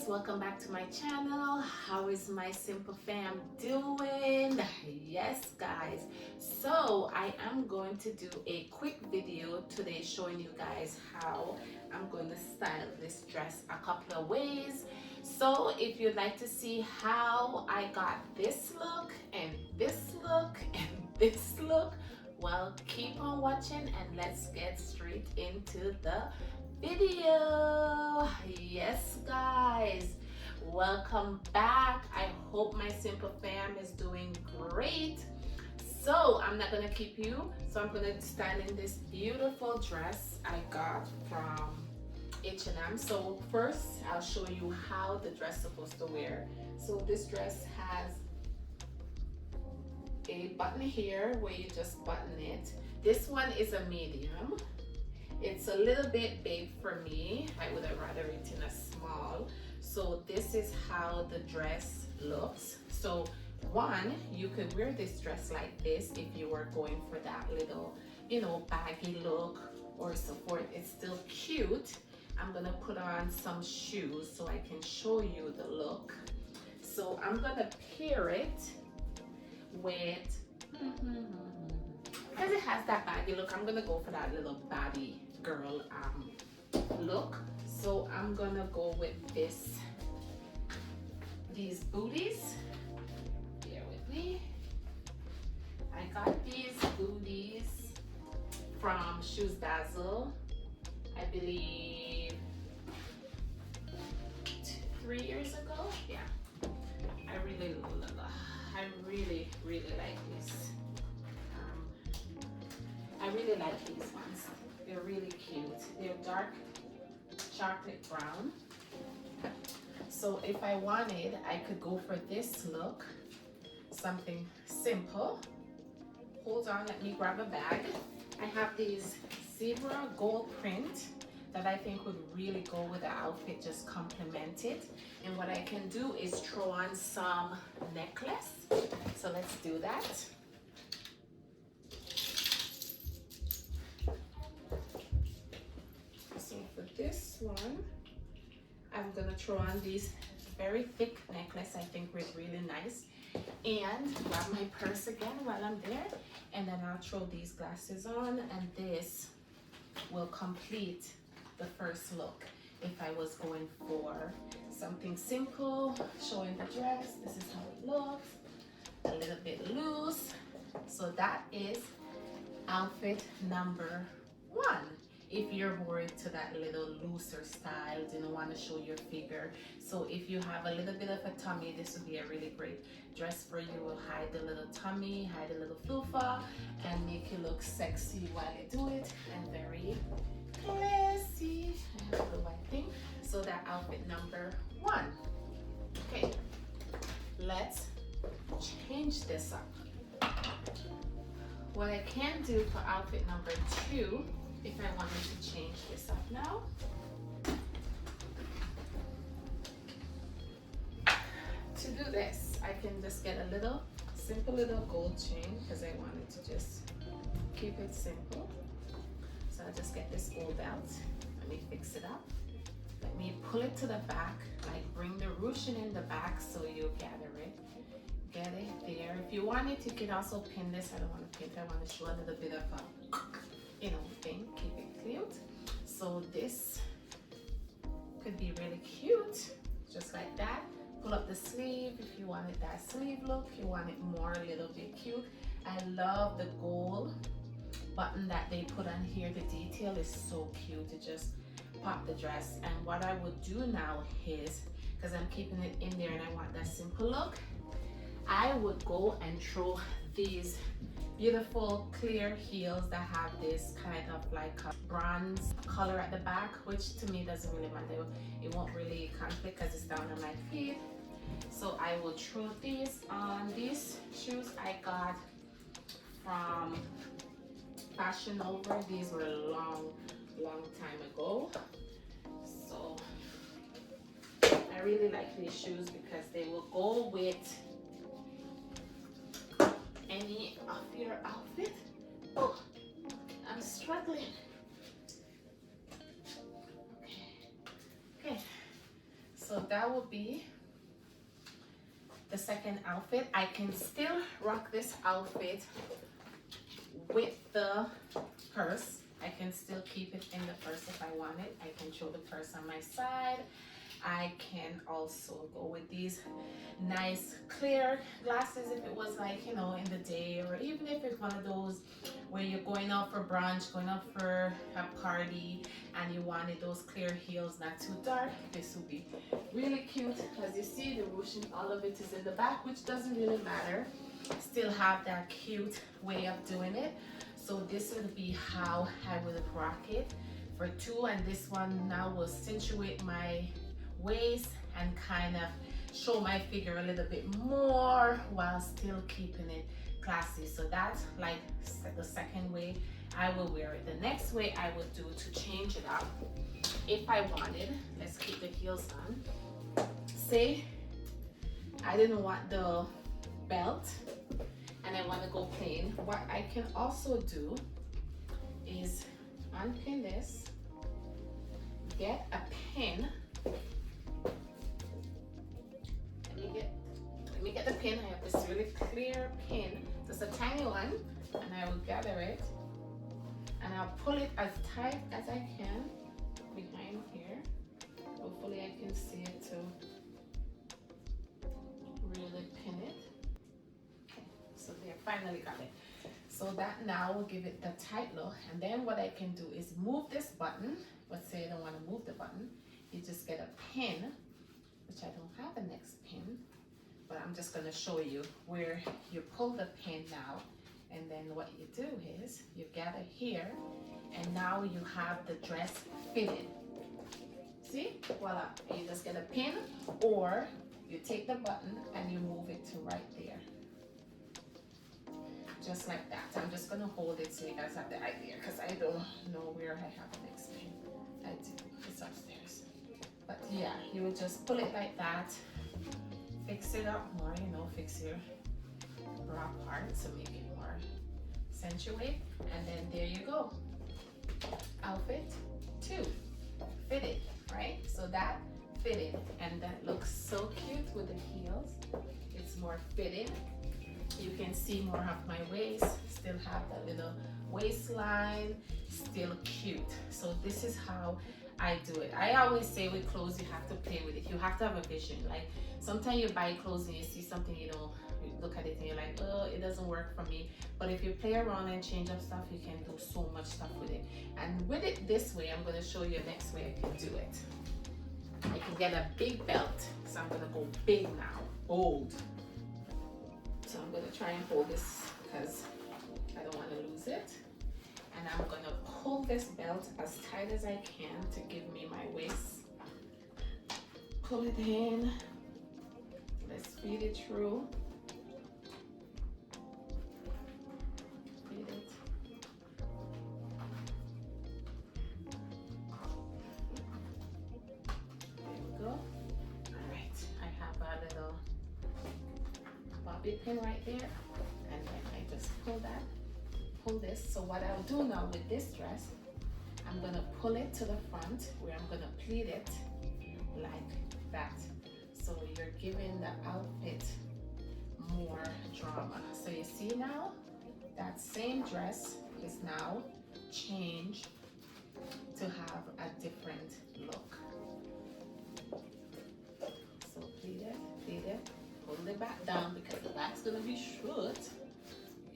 welcome back to my channel. How is my simple fam doing? Yes guys, so I am going to do a quick video today showing you guys how I'm going to style this dress a couple of ways. So if you'd like to see how I got this look and this look and this look, well, keep on watching and let's get straight into the video. Yes guys, welcome back. I hope my simple fam is doing great. So I'm not gonna keep you, so I'm gonna style in this beautiful dress I got from H&M. So first I'll show you how the dress is supposed to wear. So this dress has a button here where you just button it. This one is a medium. It's a little bit big for me. I would have rather it in a small. So this is how the dress looks. So one, you could wear this dress like this if you were going for that little, baggy look or so forth. It's still cute. I'm gonna put on some shoes so I can show you the look. So I'm gonna pair it with, because it has that baggy look, I'm gonna go for that little baddie girl look. So I'm gonna go with these booties. Bear with me. I got these booties from Shoes Dazzle, I believe 3 years ago. Yeah, I really like these. I really like these ones. They're really cute. They're dark chocolate brown. So if I wanted, I could go for this look, something simple. Hold on, let me grab a bag. I have these zebra gold print that I think would really go with the outfit, just complement it. And what I can do is throw on some necklace. So let's do that. So for this one, I'm gonna throw on these very thick necklace. I think was really nice. And grab my purse again while I'm there. And then I'll throw these glasses on, and this will complete the first look. If I was going for something simple, showing the dress, this is how it looks, a little bit loose. So that is outfit number one. If you're more into that little looser style, didn't want to show your figure. So if you have a little bit of a tummy, this would be a really great dress for you. Will hide the little tummy, hide a little fufa, and make you look sexy while you do it, and very classy. I have the white thing. So that outfit number one. Okay, let's change this up. What I can do for outfit number two, if I wanted to change this up now, to do this, I can just get a little simple little gold chain because I wanted to just keep it simple. So I'll just get this gold belt. Let me fix it up. Let me pull it to the back, like bring the ruching in the back so you gather it. Get it there. If you want it, you can also pin this. I don't want to pin it. I want to show a little bit of a thing, keep it cute. So this could be really cute, just like that. Pull up the sleeve if you wanted that sleeve look. You want it more a little bit cute. I love the gold button that they put on here. The detail is so cute. It just pop the dress. And what I would do now is, because I'm keeping it in there and I want that simple look, I would go and throw these beautiful clear heels that have this kind of like a bronze color at the back, which to me doesn't really matter. It won't really conflict because it's down on my feet. So I will throw these on. These shoes I got from Fashion Over. These were a long time ago. So I really like these shoes because they will go with any of your outfit. Oh, I'm struggling. Okay. So that will be the second outfit. I can still rock this outfit with the purse. I can still keep it in the purse if I want it. I can throw the purse on my side. I can also go with these nice clear glasses if it was like, you know, in the day, or even if it's one of those where you're going out for brunch, going out for a party, and you wanted those clear heels, not too dark. This would be really cute. As you see, the ruching, all of it is in the back, which doesn't really matter. Still have that cute way of doing it. So this would be how I would rock it for two, and this one now will accentuate my waist and kind of show my figure a little bit more while still keeping it classy. So that's like the second way I will wear it. The next way I would do to change it up, if I wanted, let's keep the heels on. Say I didn't want the belt and I want to go plain. What I can also do is unpin this, get a pin. Let me get the pin. I have this really clear pin, just a tiny one, and I will gather it and I'll pull it as tight as I can behind here. Hopefully I can see it to really pin it. Okay, so there, finally got it. So that now will give it the tight look, and then what I can do is move this button. Let's say I don't want to move the button. You just get a pin, which I don't have a next pin, but I'm just going to show you where you pull the pin now, and then what you do is you gather here, and now you have the dress fitted. See, voila, you just get a pin, or you take the button and you move it to right there, just like that. I'm just going to hold it so you guys have the idea, because I don't know where I have the next pin. I do, it's upstairs. But yeah, you would just pull it like that, fix it up more, you know, fix your bra part to make it more accentuate, and then there you go. Outfit 2, fitted, right? So that fitted, and that looks so cute with the heels. It's more fitted. You can see more of my waist, still have that little waistline, still cute. So this is how I do it. I always say with clothes, you have to play with it. You have to have a vision. Like sometimes you buy clothes and you see something, you know, you look at it and you're like, oh, it doesn't work for me. But if you play around and change up stuff, you can do so much stuff with it. And with it this way, I'm going to show you the next way I can do it. I can get a big belt. So I'm going to go big now, bold. So I'm going to try and hold this because I don't want to lose it. And I'm going to pull this belt as tight as I can to give me my waist. Pull it in. Let's feed it through. Feed it. There we go. All right, I have a little bobby pin right there. And then I just pull that. Pull this. So what I'll do now with this dress, I'm going to pull it to the front where I'm going to pleat it like that. So you're giving the outfit more drama. So you see now, that same dress is now changed to have a different look. So pleat it, hold it back down because the back's going to be short.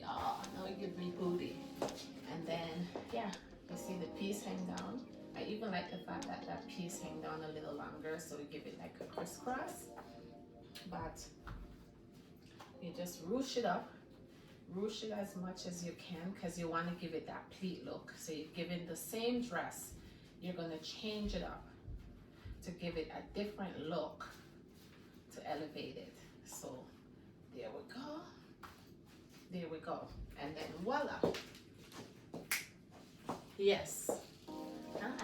Y'all, now it gives me booty. And then, yeah, you see the piece hang down. I even like the fact that that piece hang down a little longer, so we give it like a crisscross. But you just ruche it up. Ruche it as much as you can because you want to give it that pleat look. So you're giving the same dress, you're going to change it up to give it a different look, to elevate it. So there we go. There we go. And then voila. Yes.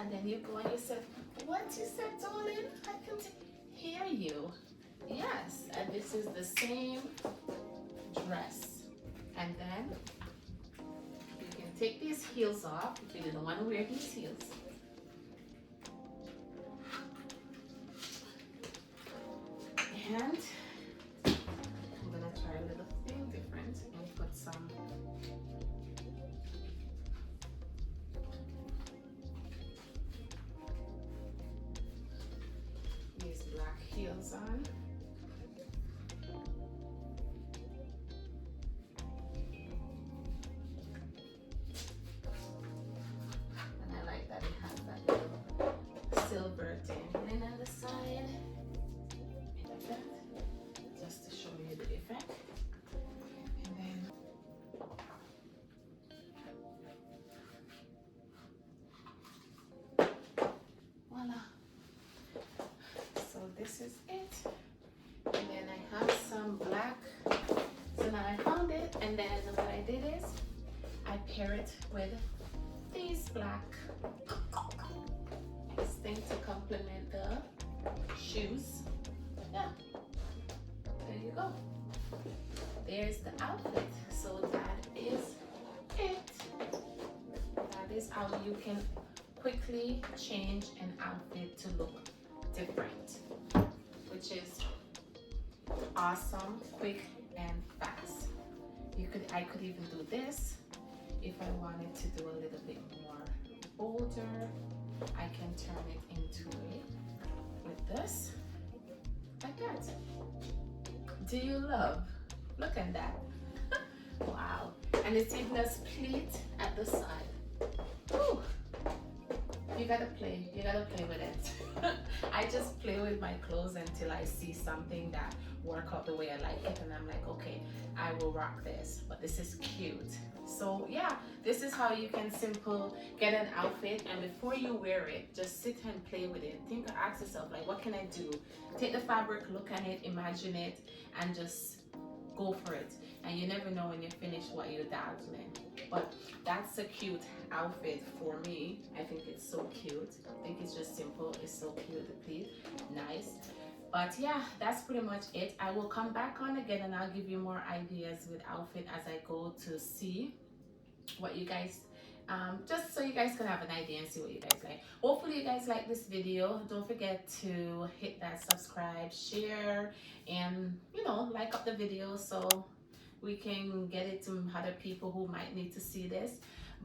And then you go and you said, what you said, darling? I can hear you. Yes. And this is the same dress. And then you can take these heels off if you didn't want to wear these heels. And I'm gonna try a little thing different and put some these black heels on. And I like that it has that little silver dangling on the side. Like that. Just to show you the effect. And then voila. So this is it. And then I have some black. So now I found it, and then what I did is I pair it with these black this thing to complement the shoes. Yeah, there you go. There's the outfit. So that is it. That is how you can quickly change an outfit to look different, which is awesome, quick and fast. I could even do this if I wanted to do a little bit more bolder. I can turn it into it with this, like that. Do you love? Look at that. Wow. And it's even a split at the side. Whew. You gotta play with it. I just play with my clothes until I see something that work out the way I like it, and I'm like, okay, I will rock this. But this is cute. So yeah, this is how you can simple get an outfit, and before you wear it, just sit and play with it. Think or ask yourself, like, what can I do? Take the fabric, look at it, imagine it, and just go for it. And you never know when you finish what you're dazzling. But that's a cute outfit for me. I think it's so cute. I think it's just simple. It's so cute, the pleat, nice. But yeah, that's pretty much it. I will come back on again and I'll give you more ideas with outfit as I go to see what you guys just so you guys can have an idea and see what you guys like. Hopefully you guys like this video. Don't forget to hit that subscribe, share, and like up the video so we can get it to other people who might need to see this.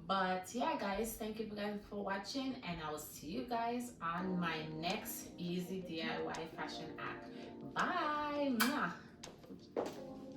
But yeah guys, thank you guys for watching, and I will see you guys on my next easy DIY fashion hack. Bye. Mwah.